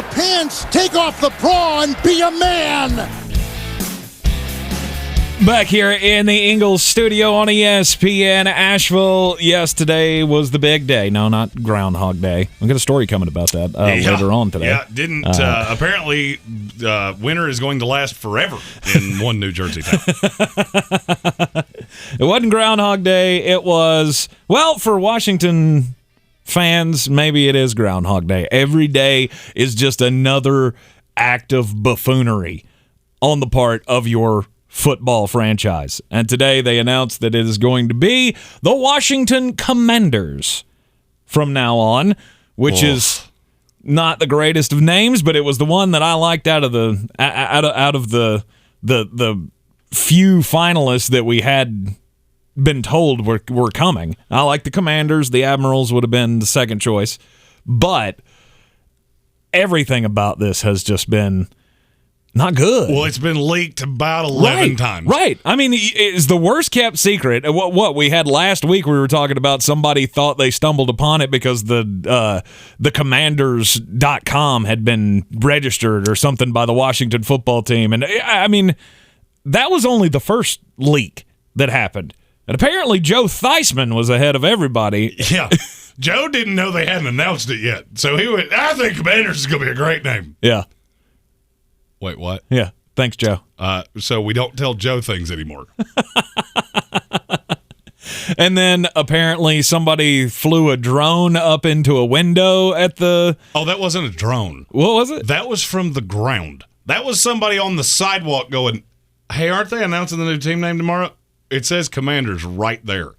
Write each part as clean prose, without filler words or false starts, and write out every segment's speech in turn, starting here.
Pants, take off the bra and be a man. Back here in the Ingles studio on ESPN Asheville. Yes, today was the big day. No, not Groundhog Day. We got a story coming about that later on today. Yeah, apparently winter is going to last forever in one New Jersey town. It wasn't Groundhog Day. It was, well, for Washington fans, maybe it is Groundhog Day. Every day is just another act of buffoonery on the part of your football franchise. And today they announced that it is going to be the Washington Commanders from now on, which is not the greatest of names, but it was the one that I liked out of the few finalists that we had been told were coming. I like the Commanders. The Admirals would have been the second choice. But everything about this has just been not good. Well, it's been leaked about 11 times. Right. I mean, it's the worst kept secret. What we had last week, we were talking about somebody thought they stumbled upon it because the commanders.com had been registered or something by the Washington football team. And, I mean, that was only the first leak that happened. And apparently Joe Theismann was ahead of everybody. Yeah. Joe didn't know they hadn't announced it yet. So he went, I think Commanders is going to be a great name. Yeah. Wait, what? Yeah. Thanks, Joe. So we don't tell Joe things anymore. And then apparently somebody flew a drone up into a window at the... Oh, that wasn't a drone. What was it? That was from the ground. That was somebody on the sidewalk going, hey, aren't they announcing the new team name tomorrow? It says Commanders right there.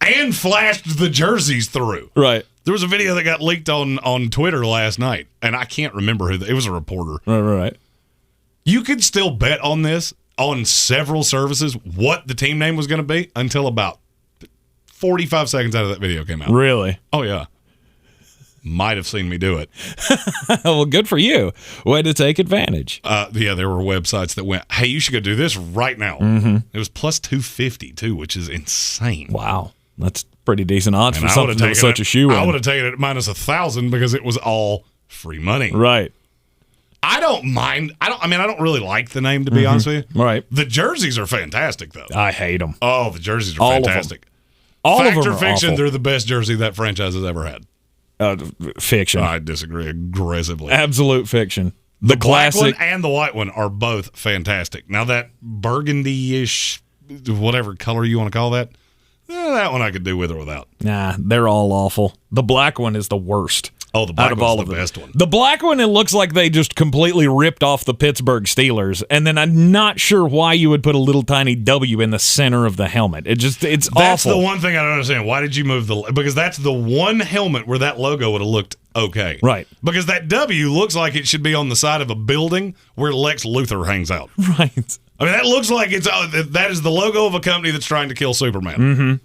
And flashed the jerseys through. Right. There was a video that got leaked on Twitter last night, and I can't remember who. It was a reporter. Right. You could still bet on this on several services what the team name was going to be until about 45 seconds out of that video came out. Really? Oh, yeah. Might have seen me do it. Well, good for you. Way to take advantage. Yeah, there were websites that went, hey, you should go do this right now. Mm-hmm. It was plus 250, too, which is insane. Wow. That's pretty decent odds And for something that was such a shoe-in. I would have taken it at minus 1,000 because it was all free money. Right. I don't mind. I don't really like the name, to be honest with you. Right. The jerseys are fantastic, though. I hate them. Oh, the jerseys are All fantastic. All Fact of them or are fiction, awful. they're the best jersey that franchise has ever had. Fiction. I disagree aggressively. Absolute fiction. The black classic one and the white one are both fantastic. Now that burgundy-ish, whatever color you want to call that, that one I could do with or without. Nah, they're all awful. The black one is the worst. Oh, the black out of one's all the of them. best one. The black one, it looks like they just completely ripped off the Pittsburgh Steelers, and then I'm not sure why you would put a little tiny W in the center of the helmet. It's That's awful. the one thing I don't understand. Why did you move because that's the one helmet where that logo would have looked okay. Right. Because that W looks like it should be on the side of a building where Lex Luthor hangs out. Right. I mean, that looks like that is the logo of a company that's trying to kill Superman.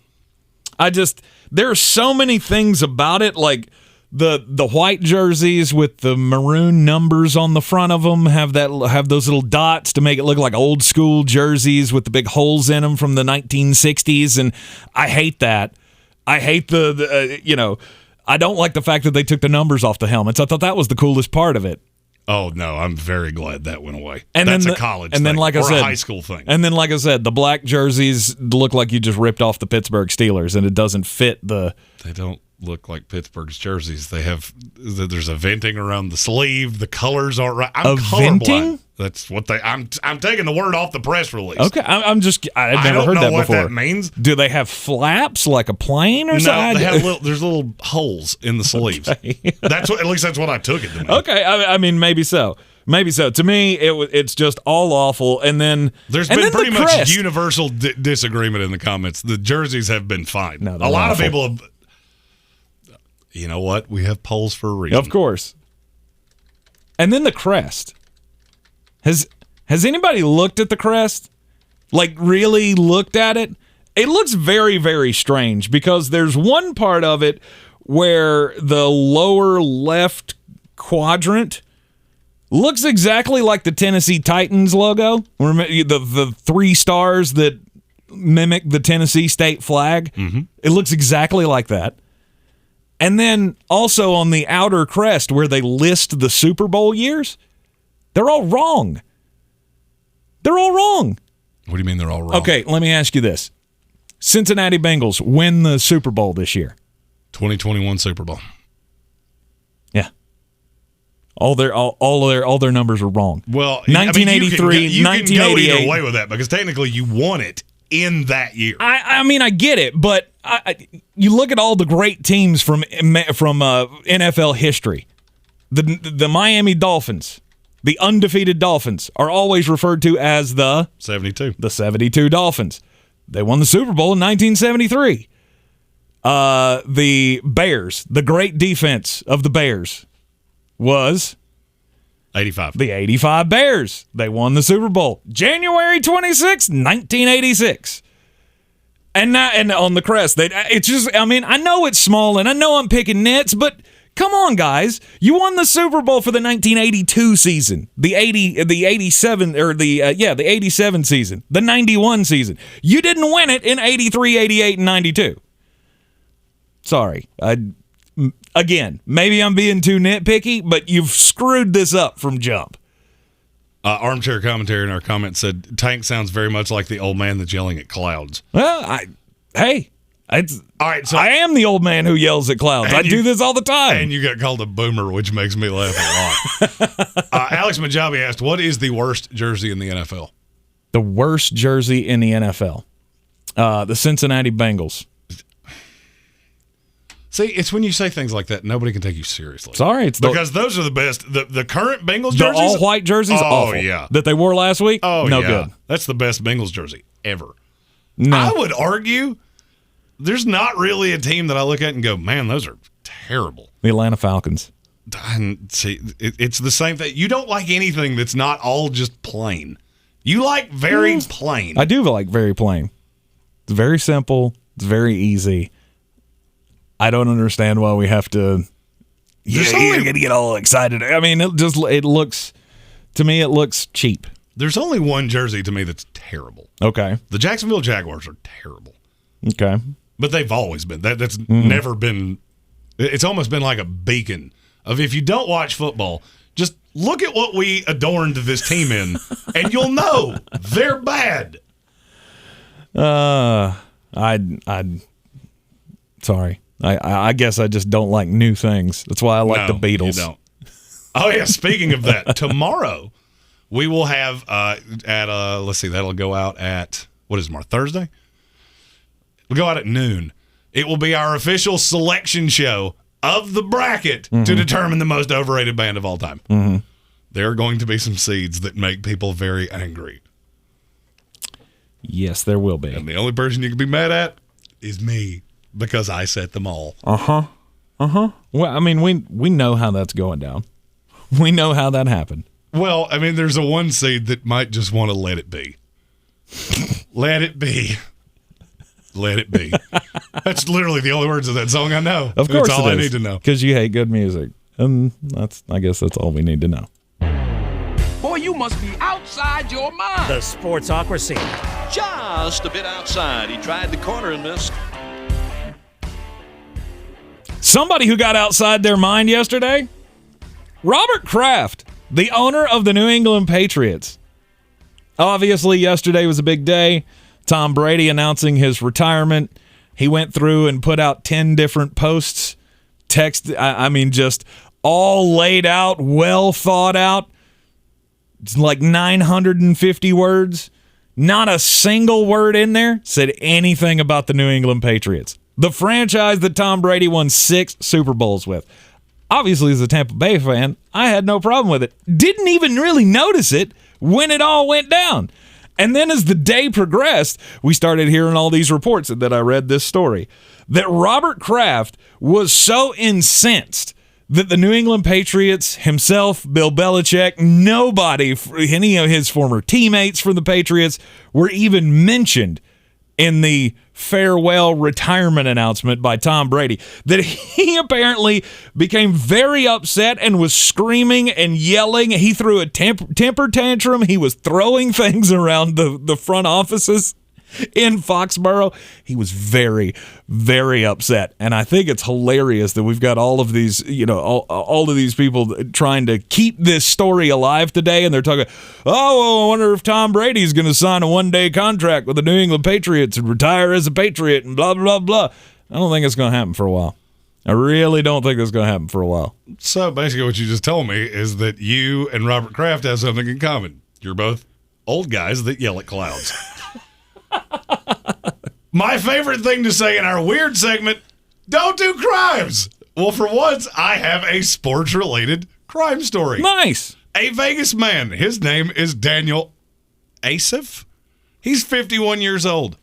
Mm-hmm. There are so many things about it, like the white jerseys with the maroon numbers on the front of them have those little dots to make it look like old school jerseys with the big holes in them from the 1960s, and I hate that. I hate I don't like the fact that they took the numbers off the helmets. I thought that was the coolest part of it. Oh, no, I'm very glad that went away. And that's then a college and thing then, like I or said, a high school thing. And then, like I said, the black jerseys look like you just ripped off the Pittsburgh Steelers, and it doesn't fit the... They don't look like Pittsburgh's jerseys. There's a venting around the sleeve. The colors aren't right. I'm colorblind. Venting? That's what I'm taking the word off the press release. Okay, I've never heard that before. I don't know what that means. Do they have flaps like a plane or something? No, they have there's little holes in the sleeves. Okay. At least that's what I took it to mean. Okay, I mean, maybe so. Maybe so. To me, it's just all awful. And then there's been pretty much universal disagreement in the comments. The jerseys have been fine. No, a lot awful. of people have. You know what? We have polls for a reason. Of course. And then the crest. Has anybody looked at the crest? Like, really looked at it? It looks very, very strange because there's one part of it where the lower left quadrant looks exactly like the Tennessee Titans logo. Remember the 3 stars that mimic the Tennessee state flag? Mm-hmm. It looks exactly like that. And then also on the outer crest where they list the Super Bowl years, they're all wrong. They're all wrong. What do you mean they're all wrong? Okay, let me ask you this. Cincinnati Bengals win the Super Bowl this year. 2021 Super Bowl. Yeah. All their numbers are wrong. Well, 1983, you can 1988. go either way with that because technically you won it in that year. I mean, I get it, but you look at all the great teams from NFL history. The Miami Dolphins, the undefeated Dolphins, are always referred to as the 72. The 72 Dolphins. They won the Super Bowl in 1973. The Bears, the great defense of the Bears, was 85. the 85 Bears. They won the Super Bowl January 26, 1986. And on the crest, it's just, I mean, I know it's small and I know I'm picking nits, but come on, guys. You won the Super Bowl for the 1982 season, the 87 season, the 91 season. You didn't win it in 83, 88, and 92. Sorry. Again, maybe I'm being too nitpicky, but you've screwed this up from jump. Armchair commentary in our comments said, Tank sounds very much like the old man that's yelling at clouds. Well, all right, so I am the old man who yells at clouds. I do this all the time. And you got called a boomer, which makes me laugh a lot. Alex Majabi asked, what is the worst jersey in the NFL? The worst jersey in the NFL? The Cincinnati Bengals. See, it's when you say things like that, nobody can take you seriously. Sorry, because those are the best. The current Bengals jerseys, the all white jerseys, awful. Yeah, that they wore last week. Oh, no yeah. good. That's the best Bengals jersey ever. No, I would argue there's not really a team that I look at and go, man, those are terrible. The Atlanta Falcons. And see, it's the same thing. You don't like anything that's not all just plain. You like very plain. I do like very plain. It's very simple. It's very easy. I don't understand why we have to. You're going to get all excited. I mean, it looks cheap. There's only one jersey to me that's terrible. Okay. The Jacksonville Jaguars are terrible. Okay. But they've always been. That's never been. It's almost been like a beacon of if you don't watch football, just look at what we adorned this team in, and you'll know they're bad. Sorry. I guess I just don't like new things. That's why I like the Beatles. You don't. Oh yeah. Speaking of that, tomorrow we will have let's see, that'll go out at what is it, tomorrow? Thursday? It'll go out at noon. It will be our official selection show of the bracket to determine the most overrated band of all time. Mm-hmm. There are going to be some seeds that make people very angry. Yes, there will be. And the only person you can be mad at is me. Because I set them all. Well, I mean, we know how that's going down. We know how that happened. Well, I mean, there's a one seed that might just want to let it be. Let it be. Let it be. That's literally the only words of that song I know. Of course, that's all I need to know. Because you hate good music, and I guess that's all we need to know. Boy, you must be outside your mind. The Sportsocracy. Just a bit outside. He tried the corner and missed. Somebody who got outside their mind yesterday, Robert Kraft, the owner of the New England Patriots. Obviously, yesterday was a big day. Tom Brady announcing his retirement. He went through and put out 10 different posts, just all laid out, well thought out. It's like 950 words. Not a single word in there said anything about the New England Patriots. The franchise that Tom Brady won 6 Super Bowls with. Obviously, as a Tampa Bay fan, I had no problem with it. Didn't even really notice it when it all went down. And then as the day progressed, we started hearing all these reports that I read this story, that Robert Kraft was so incensed that the New England Patriots, himself, Bill Belichick, nobody, any of his former teammates from the Patriots were even mentioned in the farewell retirement announcement by Tom Brady, that he apparently became very upset and was screaming and yelling. He threw a temper tantrum. He was throwing things around the front offices. in Foxborough. He was very, very upset. And I think it's hilarious that we've got all of these, all of these people trying to keep this story alive today. And they're talking, I wonder if Tom Brady's going to sign a one-day contract with the New England Patriots and retire as a Patriot and blah, blah, blah. I don't think it's going to happen for a while. I really don't think that's going to happen for a while. So basically what you just told me is that you and Robert Kraft have something in common. You're both old guys that yell at clouds. My favorite thing to say in our weird segment, don't do crimes. Well, for once, I have a sports-related crime story. Nice. A Vegas man. His name is Daniel Asif. He's 51 years old.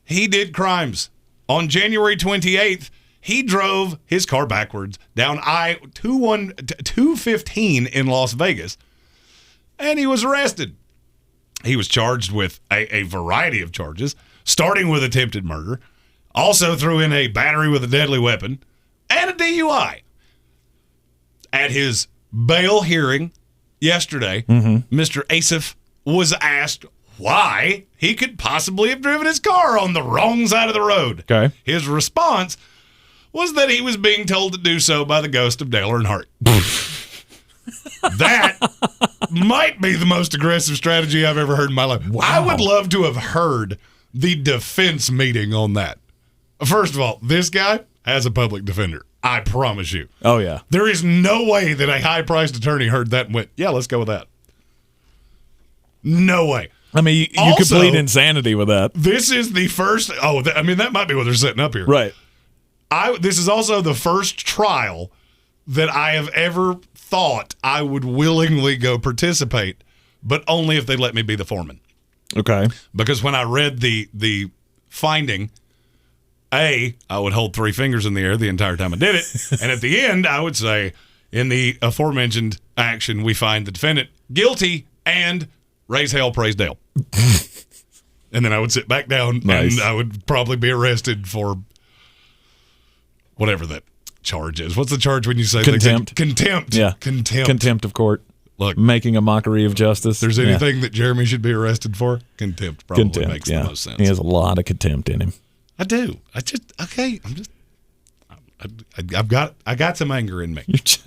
He did crimes. On January 28th, he drove his car backwards down I-215 in Las Vegas, and he was arrested. He was charged with a variety of charges, starting with attempted murder, also threw in a battery with a deadly weapon, and a DUI. At his bail hearing yesterday, Mr. Asif was asked why he could possibly have driven his car on the wrong side of the road. Okay. His response was that he was being told to do so by the ghost of Dale Earnhardt. That might be the most aggressive strategy I've ever heard in my life. Wow. I would love to have heard the defense meeting on that. First of all, this guy has a public defender. I promise you. Oh, yeah. There is no way that a high-priced attorney heard that and went, yeah, let's go with that. No way. I mean, you could plead insanity with that. This is the first. That might be what they're setting up here. Right. This is also the first trial that I have ever thought I would willingly go participate, but only if they let me be the foreman. Okay. Because when I read the finding, I would hold three fingers in the air the entire time I did it, and at the end, I would say, in the aforementioned action, we find the defendant guilty and raise hell, praise Dale. And then I would sit back down, and I would probably be arrested for whatever that charge is. What's the charge when you say contempt? Contempt. Yeah. Contempt of court. Look, making a mockery of justice. If there's anything that Jeremy should be arrested for, contempt probably makes the most sense. He has a lot of contempt in him. I do. I got some anger in me.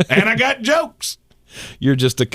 And I got jokes. You're just a